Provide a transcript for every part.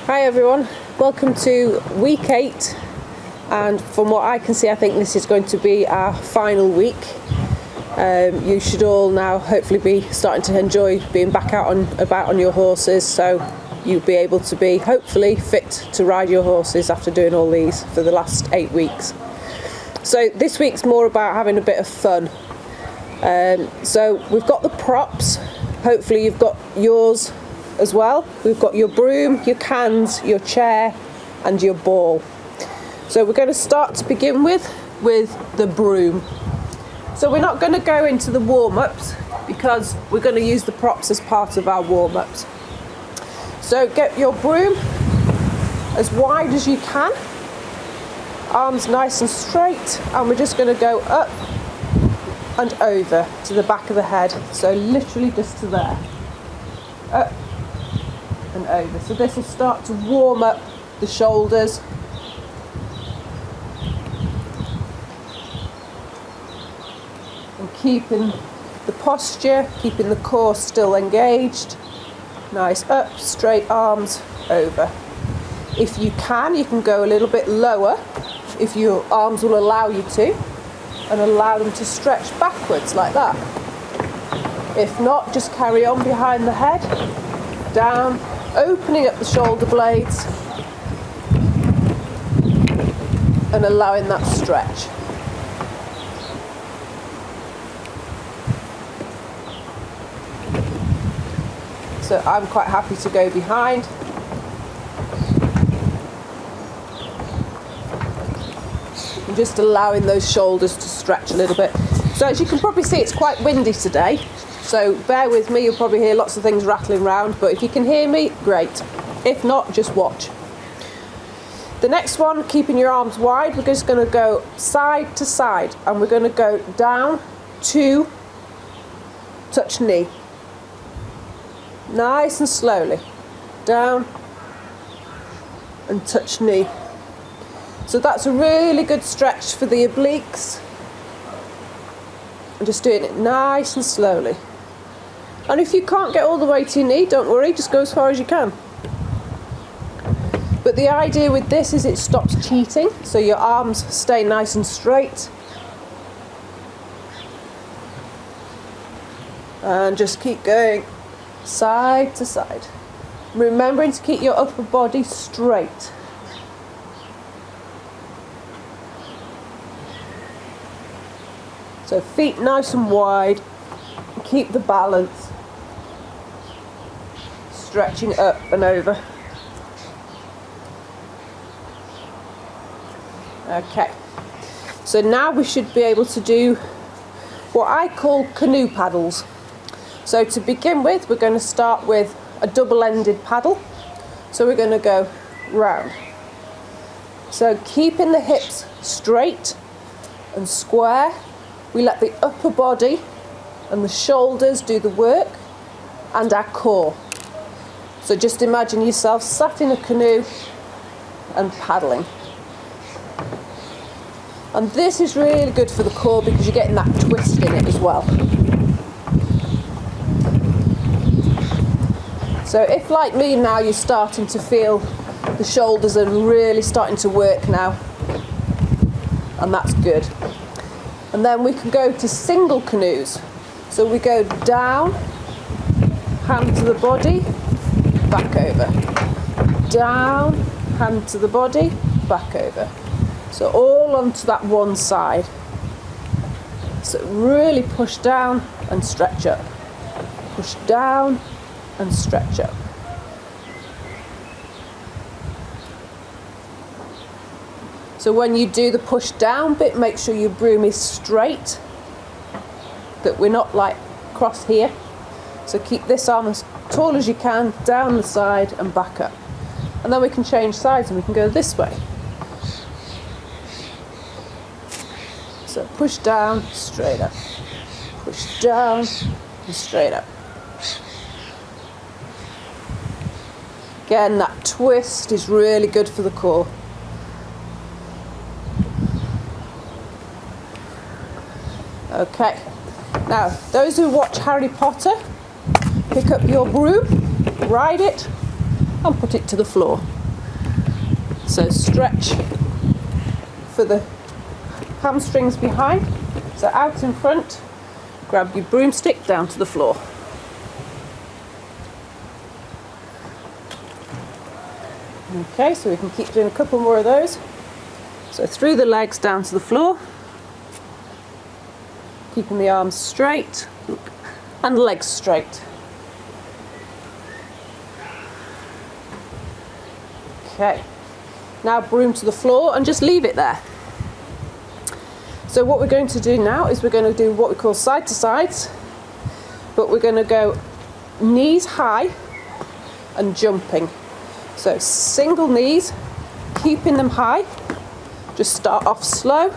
Hi everyone, welcome to week 8, and from what I can see I think this is going to be our final week. You should all now hopefully be starting to enjoy being back out and about on your horses, so you'll be able to be hopefully fit to ride your horses after doing all these for the last 8 weeks. So this week's more about having a bit of fun. So we've got the props, hopefully you've got yours as well. We've got your broom, your cans, your chair and your ball. So we're going to start to begin with the broom. So we're not going to go into the warm-ups because we're going to use the props as part of our warm-ups. So get your broom as wide as you can, arms nice and straight, and we're just going to go up and over to the back of the head, so literally just to there, up and over. So this will start to warm up the shoulders. And keeping the posture, keeping the core still engaged. Nice up, straight arms, over. If you can go a little bit lower, if your arms will allow you to, and allow them to stretch backwards like that. If not, just carry on behind the head, down, opening up the shoulder blades and allowing that stretch. So I'm quite happy to go behind. And just allowing those shoulders to stretch a little bit. So as you can probably see, it's quite windy today. So bear with me, you'll probably hear lots of things rattling around, but if you can hear me, great. If not, just watch. The next one, keeping your arms wide, we're just going to go side to side, and we're going to go down to touch knee. Nice and slowly. Down and touch knee. So that's a really good stretch for the obliques. And just doing it nice and slowly. And if you can't get all the way to your knee, don't worry, just go as far as you can. But the idea with this is it stops cheating, so your arms stay nice and straight. And just keep going side to side. Remembering to keep your upper body straight. So feet nice and wide, keep the balance. Stretching up and over. Okay, so now we should be able to do what I call canoe paddles. So to begin with, we're going to start with a double-ended paddle. So we're going to go round. So keeping the hips straight and square, we let the upper body and the shoulders do the work, and our core. So just imagine yourself sat in a canoe and paddling. And this is really good for the core because you're getting that twist in it as well. So if, like me now, you're starting to feel the shoulders are really starting to work now, and that's good. And then we can go to single canoes. So we go down, hand to the body, back over. Down, hand to the body, back over. So all onto that one side. So really push down and stretch up. Push down and stretch up. So when you do the push down bit, make sure your broom is straight, that we're not like cross here. So keep this arm as tall as you can, down the side and back up. And then we can change sides and we can go this way. So push down, straight up. Push down and straight up. Again, that twist is really good for the core. Okay, now those who watch Harry Potter, pick up your broom, ride it and put it to the floor. So stretch for the hamstrings behind. So out in front, grab your broomstick down to the floor. Okay, so we can keep doing a couple more of those. So through the legs down to the floor, keeping the arms straight and legs straight. Okay, now broom to the floor and just leave it there. So what we're going to do now is we're going to do what we call side to sides, but we're going to go knees high and jumping. So single knees, keeping them high. Just start off slow.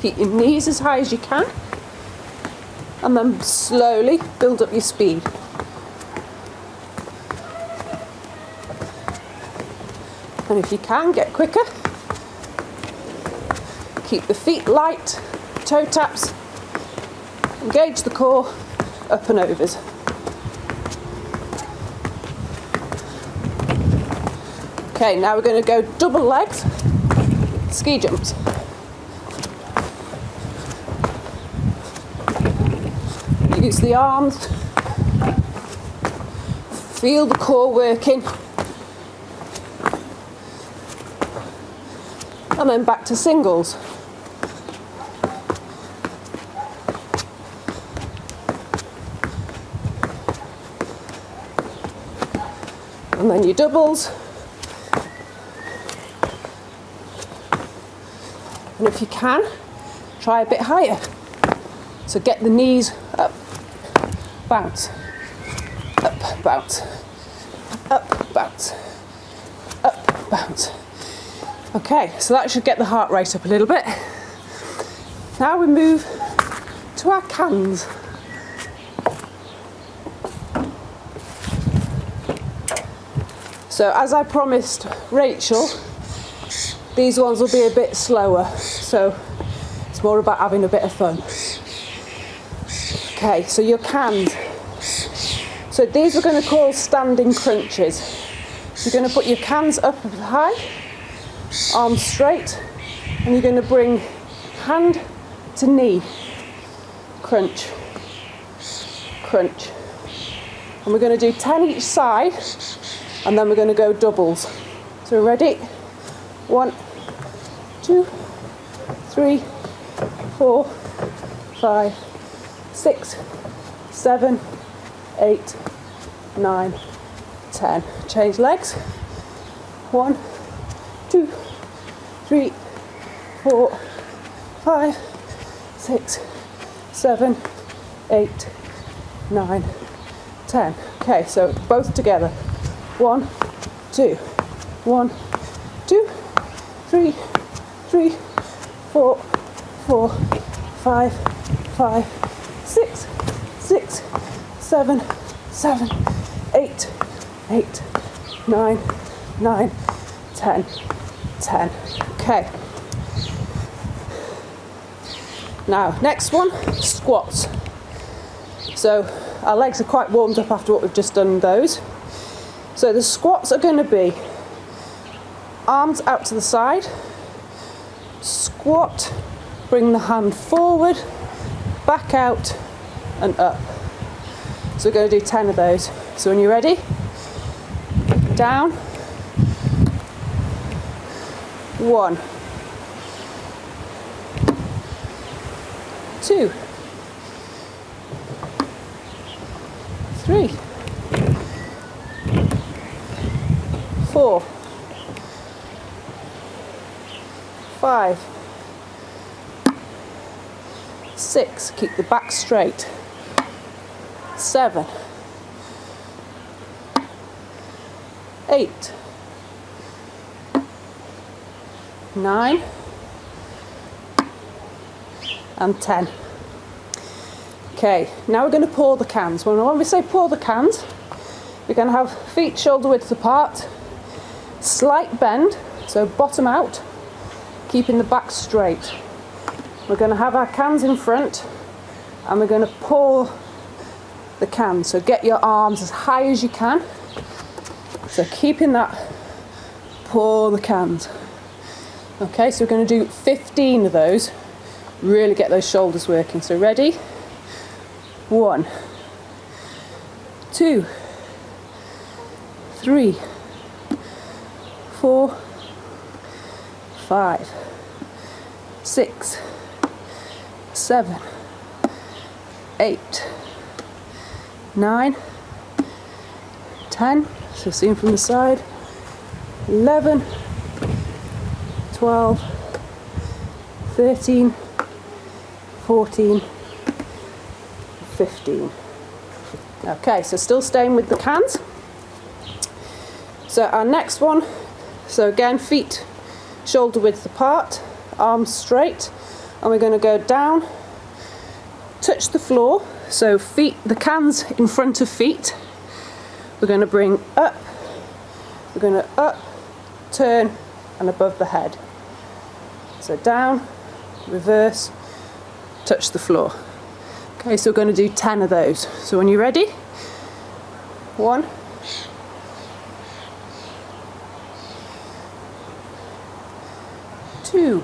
Keep your knees as high as you can, and then slowly build up your speed. And if you can, get quicker. Keep the feet light, toe taps, engage the core, up and overs. Okay, now we're going to go double legs, ski jumps. Use the arms, feel the core working, and then back to singles. And then your doubles. And if you can, try a bit higher. So get the knees up, bounce, up, bounce, up, bounce, up, bounce. Okay, so that should get the heart rate up a little bit. Now we move to our cans. So as I promised Rachel, these ones will be a bit slower, so it's more about having a bit of fun. Okay, so your cans. So these we're going to call standing crunches. You're going to put your cans up high, arms straight, and you're going to bring hand to knee. Crunch, crunch. And we're going to do 10 each side, and then we're going to go doubles. So ready? 1, 2, 3, 4, 5, 6, 7, 8, 9, 10. Change legs. 1, 2, 3, 4, 5, 6, 7, 8, 9, 10. Okay, so both together. 1, 2, 1, 2, 3, 3, 4, 4, 5, 5, 6, 6, 7, 7, 8, 8, 9, 9, 10, 10. Okay. Now, next one, squats. So our legs are quite warmed up after what we've just done those. So the squats are going to be arms out to the side, squat, bring the hand forward, back out and up. So we're going to do 10 of those. So when you're ready, down, 1, 2, 3, 4, 5, 6, keep the back straight, 7, 8, 9, and 10. Okay, now we're going to pour the cans. When we say pour the cans, we're going to have feet shoulder width apart, slight bend, so bottom out, keeping the back straight. We're going to have our cans in front and we're going to pour the cans. So get your arms as high as you can. So keeping that pour the cans. Okay, so we're going to do 15 of those. Really get those shoulders working. So ready? 1, 2, 3, 4, 5, 6, 7, 8, 9, 10, so see them from the side, 11, 12, 13, 14, 15. Okay, so still staying with the cans. So our next one, so again, feet shoulder width apart, arms straight, and we're going to go down, touch the floor, so feet, the cans in front of feet. We're going to bring up, we're going to up, turn, and above the head. So down, reverse, touch the floor. Okay, so we're going to do 10 of those. So when you're ready, 1, 2,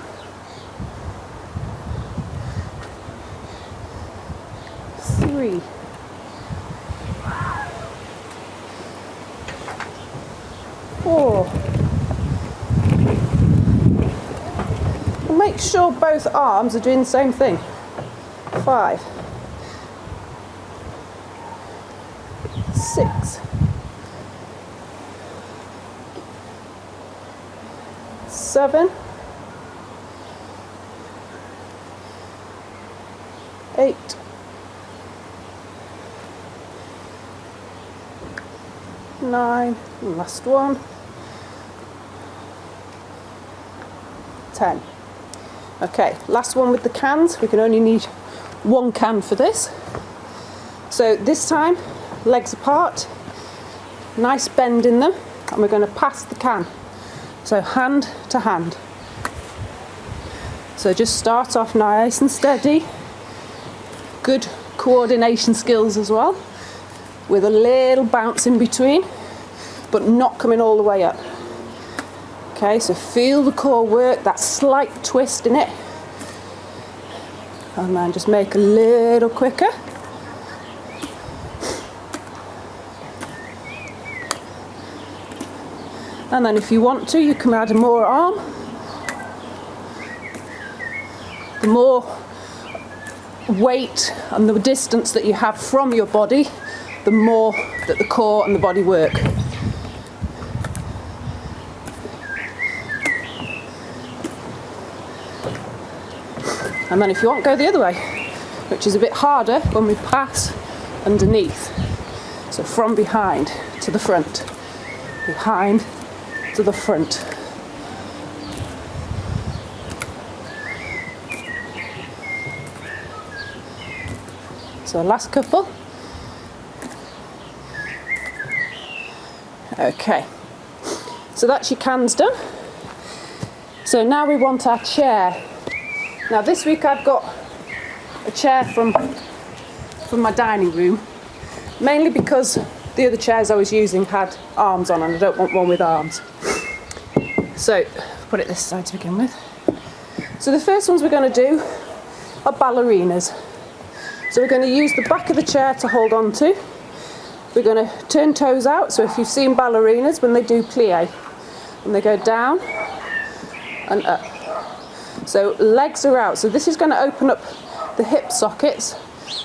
3, 4. And make sure both arms are doing the same thing. 5, 6, 7, 8, 9, and last one, 10. Okay, last one with the cans. We can only need 1 can for this. So this time, legs apart, nice bend in them, and we're going to pass the can. So hand to hand. So just start off nice and steady. Good coordination skills as well, with a little bounce in between, but not coming all the way up. Okay, so feel the core work, that slight twist in it, and then just make a little quicker. And then if you want to, you can add more arm. The more weight and the distance that you have from your body, the more that the core and the body work. And then if you want, go the other way, which is a bit harder when we pass underneath. So from behind to the front, behind to the front. So last couple. Okay, so that's your cans done. So now we want our chair. Now this week I've got a chair from my dining room, mainly because the other chairs I was using had arms on and I don't want one with arms. So put it this side to begin with. So the first ones we're going to do are ballerinas. So we're going to use the back of the chair to hold on to. We're going to turn toes out. So if you've seen ballerinas, when they do plie, when they go down and up. So legs are out. So this is going to open up the hip sockets.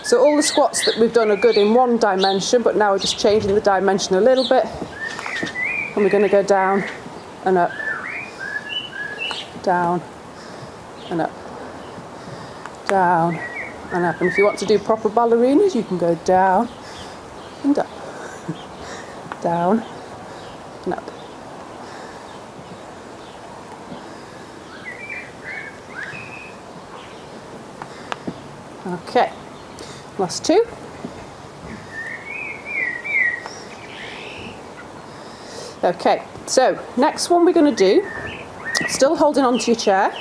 So all the squats that we've done are good in one dimension, but now we're just changing the dimension a little bit. And we're going to go down and up, down and up, down and up. And if you want to do proper ballerinas, you can go down and up, down and up. Okay, last two. Okay, so next one we're going to do, still holding onto your chair,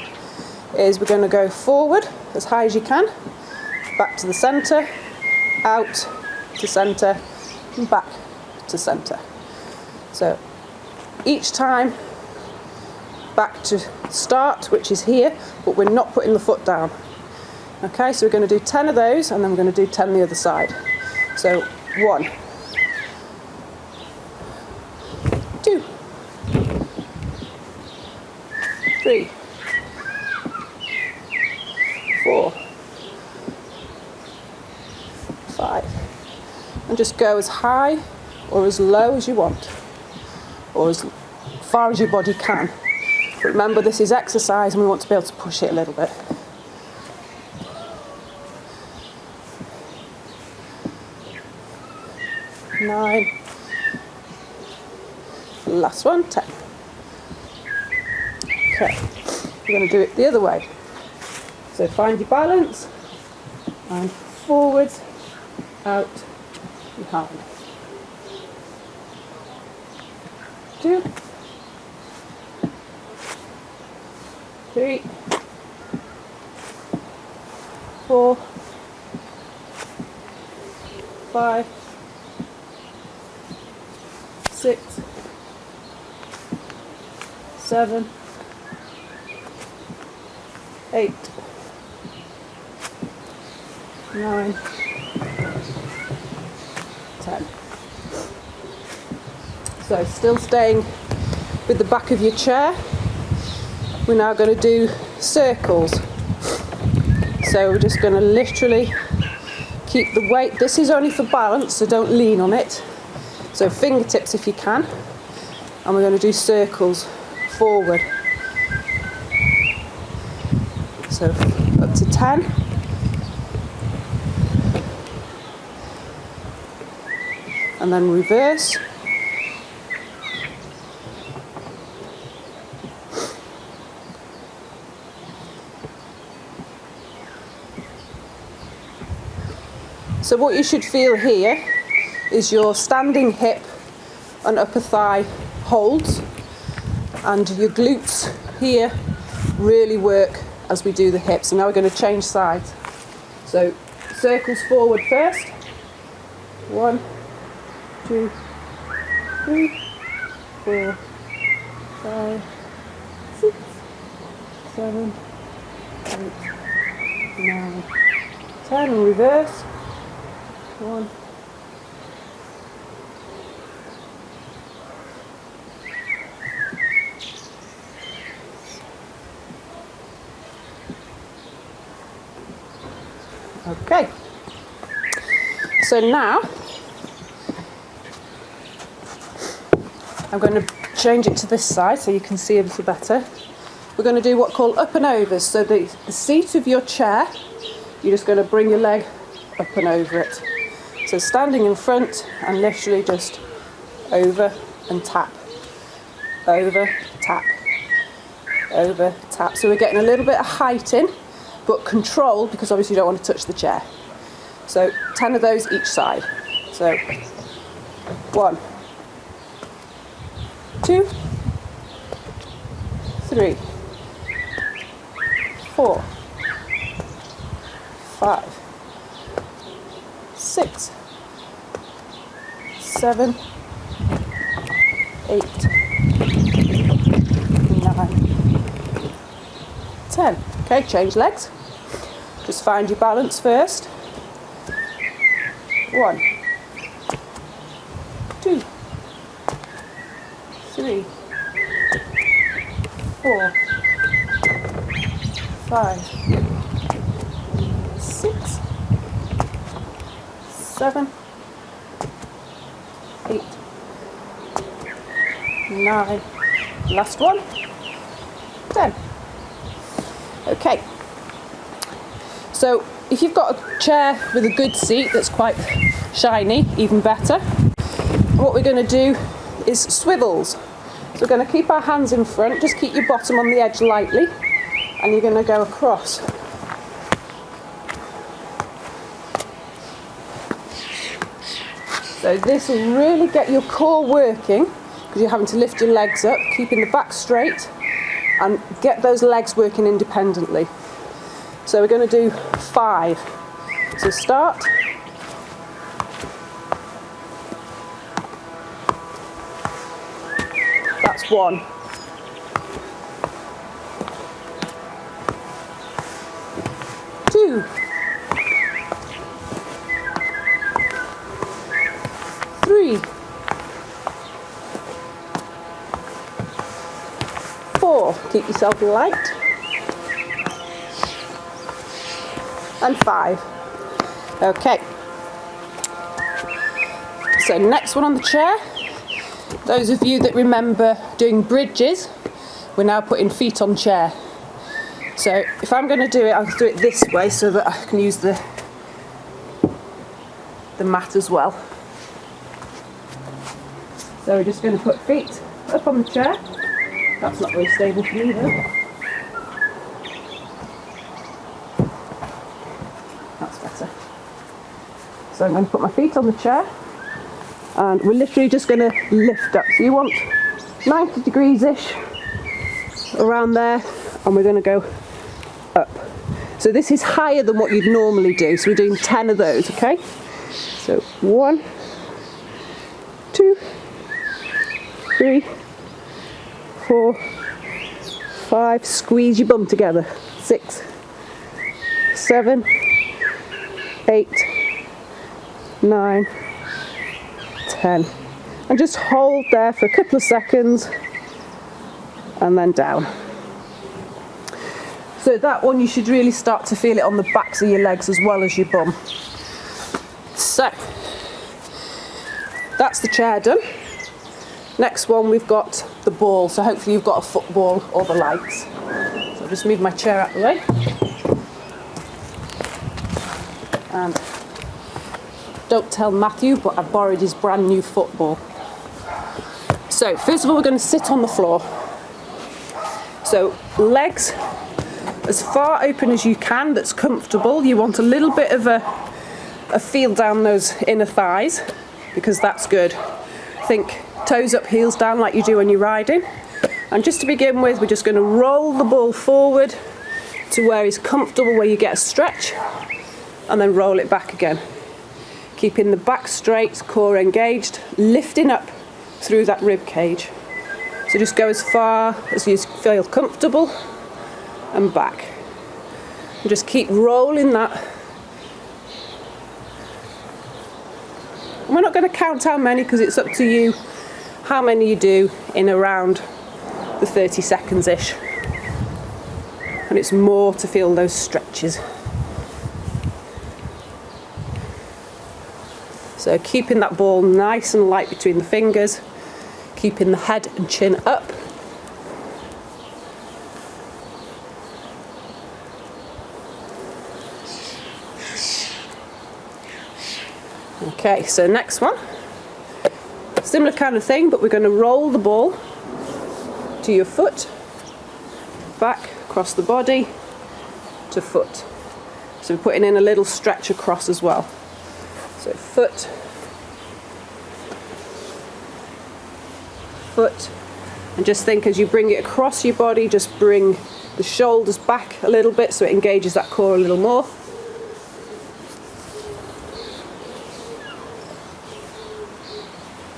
is we're going to go forward as high as you can, back to the centre, out to centre, and back to centre. So each time back to start, which is here, but we're not putting the foot down. Okay, so we're going to do 10 of those, and then we're going to do 10 the other side. So 1, 2, 3, 4, 5, and just go as high or as low as you want, or as far as your body can. But remember, this is exercise and we want to be able to push it a little bit. 9, last one, 10. Okay, we're going to do it the other way. So find your balance and forwards, out, behind. 2, 3, 4, 5, 6, 7, 8, 9, 10. So still staying with the back of your chair, we're now going to do circles. So we're just going to literally keep the weight. This is only for balance, so don't lean on it. So fingertips if you can. And we're going to do circles forward. So up to 10. And then reverse. So what you should feel here is your standing hip and upper thigh holds, and your glutes here really work as we do the hips. And now we're going to change sides. So circles forward first. 1, 2, 3, 4, 5, 6, 7, 8, 9, 10, and reverse. 1, 2. Okay. So now I'm going to change it to this side so you can see a little better. We're going to do what called up and overs. So the seat of your chair, you're just going to bring your leg up and over it. So standing in front and literally just over and tap, over, tap, over, tap. So we're getting a little bit of height in, but control, because obviously you don't want to touch the chair. So 10 of those each side. So 1, 2, 3, 4, 5, 6, 7, 8, 9, 10. Okay, change legs. Just find your balance first. 1, 2, 3, 4, 5, 6, 7, 8, 9, last one, 10. Okay, so if you've got a chair with a good seat that's quite shiny, even better, what we're going to do is swivels. So we're going to keep our hands in front, just keep your bottom on the edge lightly, and you're going to go across. So this will really get your core working, because you're having to lift your legs up, keeping the back straight, and get those legs working independently. So we're going to do 5. So start. That's 1. 3, 4, keep yourself light, and 5. Okay, so next one on the chair. Those of you that remember doing bridges, we're now putting feet on chair. So if I'm going to do it, I'll do it this way so that I can use the mat as well. So we're just going to put feet up on the chair. That's not very stable for me though. That's better. So I'm going to put my feet on the chair and we're literally just going to lift up. So you want 90 degrees-ish around there, and we're going to go up. So this is higher than what you'd normally do. So we're doing 10 of those, okay? So 1, 2, 3, 4, 5, squeeze your bum together. 6, 7, 8, 9, 10. And just hold there for a couple of seconds and then down. So that one you should really start to feel it on the backs of your legs as well as your bum. So that's the chair done. Next one, we've got the ball. So hopefully you've got a football or the lights. So I'll just move my chair out of the way. And don't tell Matthew, but I've borrowed his brand new football. So first of all, we're going to sit on the floor. So legs as far open as you can, that's comfortable. You want a little bit of a feel down those inner thighs, because that's good. Think toes up, heels down like you do when you're riding. And just to begin with, we're just going to roll the ball forward to where it's comfortable, where you get a stretch, and then roll it back again. Keeping the back straight, core engaged, lifting up through that rib cage. So just go as far as you feel comfortable and back. And just keep rolling that. And we're not going to count how many, because it's up to you how many you do in around the 30 seconds-ish. And it's more to feel those stretches. So keeping that ball nice and light between the fingers, keeping the head and chin up. Okay, so next one. Similar kind of thing, but we're going to roll the ball to your foot, back, across the body, to foot. So we're putting in a little stretch across as well. So foot, foot, and just think as you bring it across your body, just bring the shoulders back a little bit so it engages that core a little more.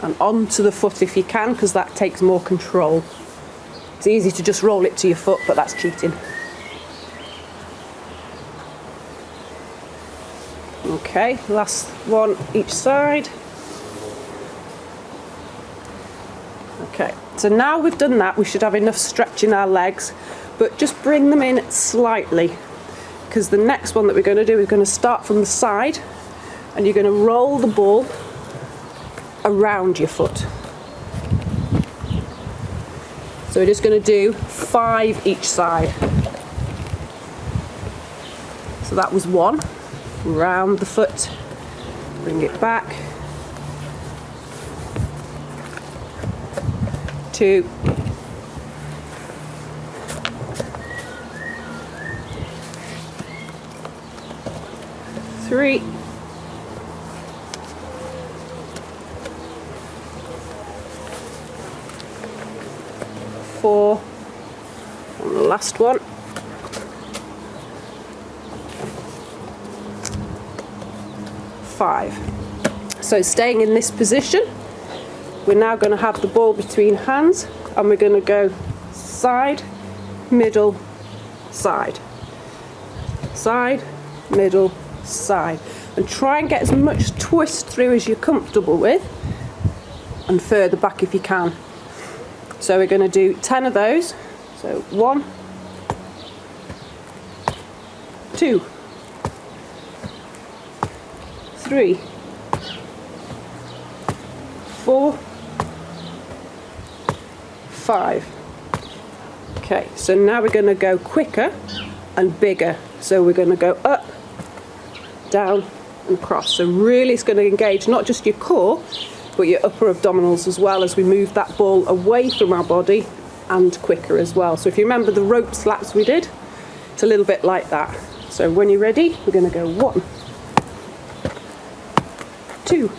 And onto the foot if you can, because that takes more control. It's easy to just roll it to your foot, but that's cheating. Okay, last one each side. Okay, so now we've done that, we should have enough stretch in our legs, but just bring them in slightly, because the next one that we're going to do is going to start from the side, and you're going to roll the ball around your foot. So we're just going to do 5 each side. So that was 1. Round the foot, bring it back. 2. 3. 4. And the last one. 5. So staying in this position, we're now going to have the ball between hands, and we're going to go side, middle, side, side, middle, side, and try and get as much twist through as you're comfortable with, and further back if you can. So we're going to do 10 of those. So 1, 2, 3, 4, 5. Okay, so now we're going to go quicker and bigger. So we're going to go up, down and across. So really it's going to engage not just your core, but your upper abdominals as well, as we move that ball away from our body and quicker as well. So if you remember the rope slaps we did, it's a little bit like that. So when you're ready, we're going to go 1, 2,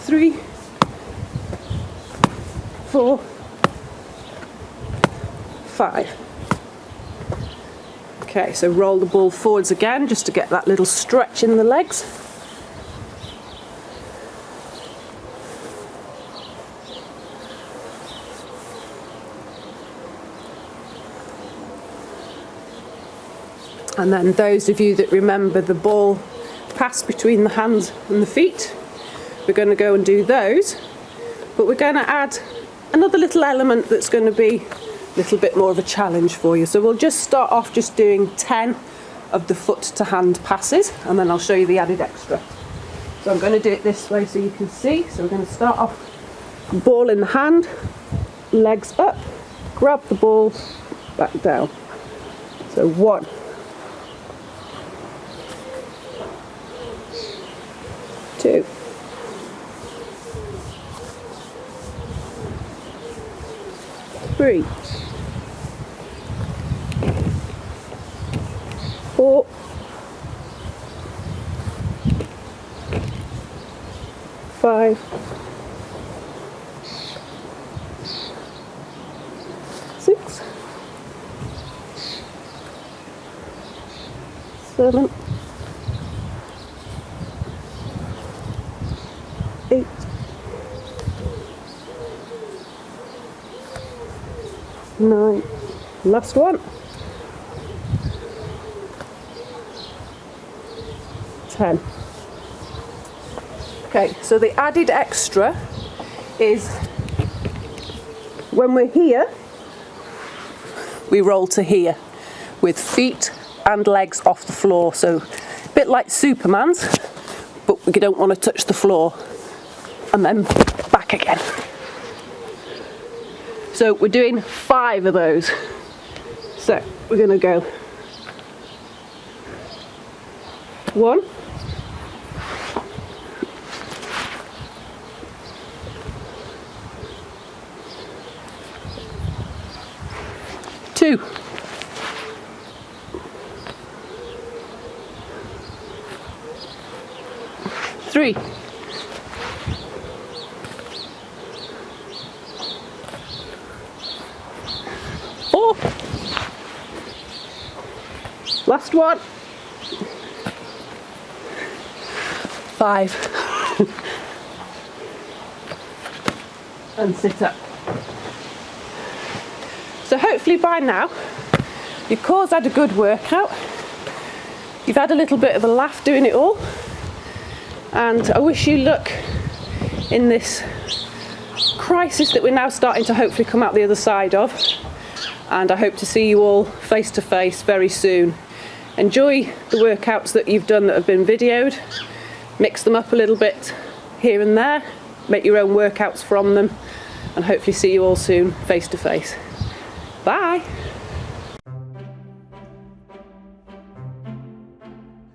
3, 4, 5. Okay, so roll the ball forwards again just to get that little stretch in the legs. And then those of you that remember the ball pass between the hands and the feet, we're going to go and do those, but we're going to add another little element that's going to be a little bit more of a challenge for you. So we'll just start off just doing 10 of the foot to hand passes, and then I'll show you the added extra. So I'm going to do it this way so you can see. So we're going to start off, ball in the hand, legs up, grab the ball, back down. So 1, 2, 3, 4, 5, 6, 7, 8, 9, last one, 10. Okay, so the added extra is when we're here, we roll to here with feet and legs off the floor. So a bit like Superman's, but we don't want to touch the floor, and then back again. So we're doing 5 of those. So we're going to go 1, 2, 3, 4, last one, 5, and sit up. So hopefully by now your core's had a good workout, you've had a little bit of a laugh doing it all, and I wish you luck in this crisis that we're now starting to hopefully come out the other side of, and I hope to see you all face to face very soon. Enjoy the workouts that you've done that have been videoed, mix them up a little bit here and there, make your own workouts from them, and hopefully see you all soon face to face. Bye!